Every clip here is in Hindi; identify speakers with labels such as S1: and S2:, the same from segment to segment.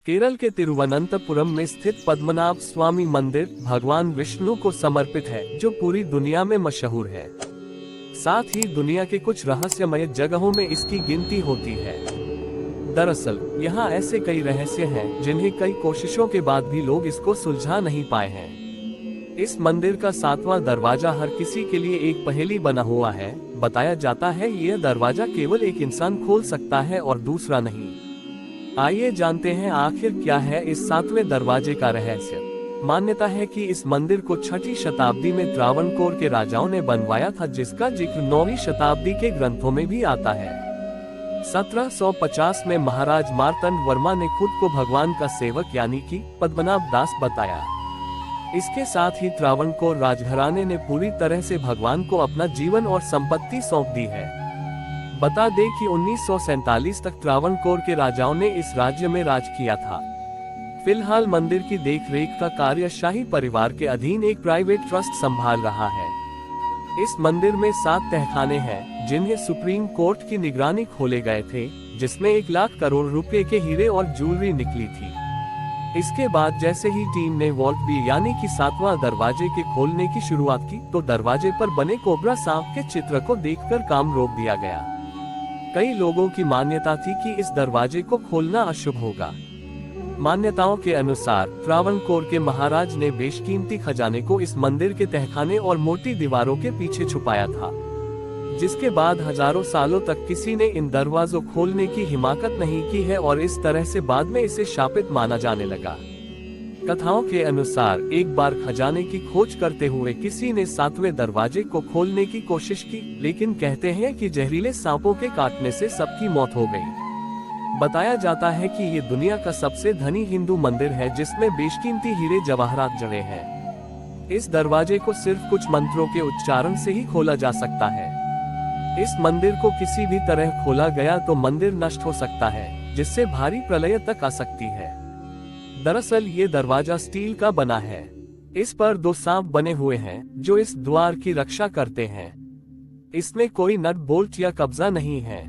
S1: केरल के तिरुवनंतपुरम में स्थित पद्मनाभ स्वामी मंदिर भगवान विष्णु को समर्पित है, जो पूरी दुनिया में मशहूर है। साथ ही दुनिया के कुछ रहस्यमय जगहों में इसकी गिनती होती है। दरअसल यहाँ ऐसे कई रहस्य हैं जिन्हें कई कोशिशों के बाद भी लोग इसको सुलझा नहीं पाए हैं। इस मंदिर का 7वां दरवाजा हर किसी के लिए एक पहेली बना हुआ है। बताया जाता है यह दरवाजा केवल एक इंसान खोल सकता है और दूसरा नहीं। आइए जानते हैं आखिर क्या है इस 7वें दरवाजे का रहस्य। मान्यता है कि इस मंदिर को 6ठी शताब्दी में त्रावणकोर के राजाओं ने बनवाया था, जिसका जिक्र 9वीं शताब्दी के ग्रंथों में भी आता है। 1750 में महाराज मार्तंड वर्मा ने खुद को भगवान का सेवक यानी कि पद्मनाभ दास बताया। इसके साथ ही त्रावणकोर राजघराने ने पूरी तरह से भगवान को अपना जीवन और संपत्ति सौंप दी है। बता दें कि 1947 तक त्रावणकोर के राजाओं ने इस राज्य में राज किया था। फिलहाल मंदिर की देखरेख का कार्य शाही परिवार के अधीन एक प्राइवेट ट्रस्ट संभाल रहा है। इस मंदिर में 7 तहखाने हैं, जिन्हें सुप्रीम कोर्ट की निगरानी खोले गए थे, जिसमें 1 लाख करोड़ रुपए के हीरे और ज्वेलरी निकली थी। इसके बाद जैसे ही टीम ने वॉल्ट बी यानी कि 7वां दरवाजे के खोलने की शुरुआत की, तो दरवाजे पर बने कोबरा सांप के चित्र को देखकर काम रोक दिया गया। कई लोगों की मान्यता थी कि इस दरवाजे को खोलना अशुभ होगा। मान्यताओं के अनुसार त्रावणकोर के महाराज ने बेशकीमती खजाने को इस मंदिर के तहखाने और मोटी दीवारों के पीछे छुपाया था, जिसके बाद हजारों सालों तक किसी ने इन दरवाजों खोलने की हिम्मत नहीं की है और इस तरह से बाद में इसे शापित माना जाने लगा। कथाओं के अनुसार एक बार खजाने की खोज करते हुए किसी ने 7वें दरवाजे को खोलने की कोशिश की, लेकिन कहते हैं कि जहरीले सांपों के काटने से सबकी मौत हो गई। बताया जाता है कि ये दुनिया का सबसे धनी हिंदू मंदिर है, जिसमें बेशकीमती हीरे जवाहरात जड़े हैं। इस दरवाजे को सिर्फ कुछ मंत्रों के उच्चारण से ही खोला जा सकता है। इस मंदिर को किसी भी तरह खोला गया तो मंदिर नष्ट हो सकता है, जिससे भारी प्रलय तक आ सकती है। दरअसल ये दरवाजा स्टील का बना है। इस पर 2 सांप बने हुए हैं, जो इस द्वार की रक्षा करते हैं। इसमें कोई नट बोल्ट या कब्जा नहीं है।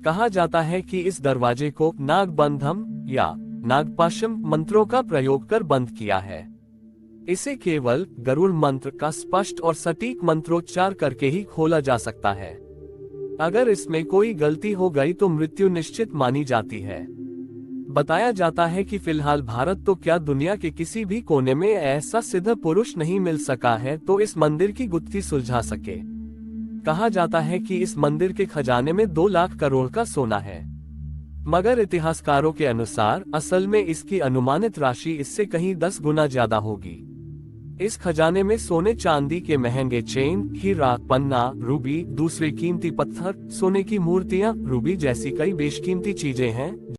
S1: कहा जाता है कि इस दरवाजे को नागबंधम या नागपाशम मंत्रों का प्रयोग कर बंद किया है। इसे केवल गरुड़ मंत्र का स्पष्ट और सटीक मंत्रोच्चार करके ही खोला जा सकता है। अगर इसमें कोई गलती हो गई तो मृत्यु निश्चित मानी जाती है। बताया जाता है कि फिलहाल भारत तो क्या दुनिया के किसी भी कोने में ऐसा सिद्ध पुरुष नहीं मिल सका है तो इस मंदिर की गुत्थी सुलझा सके। कहा जाता है कि इस मंदिर के खजाने में 2 लाख करोड़ का सोना है, मगर इतिहासकारों के अनुसार असल में इसकी अनुमानित राशि इससे कहीं 10 गुना ज्यादा होगी। इस खजाने में सोने चांदी के महंगे चेन, हीरा, पन्ना, रूबी, दूसरे कीमती पत्थर, सोने की मूर्तियां, रूबी जैसी कई बेशकीमती चीजें हैं।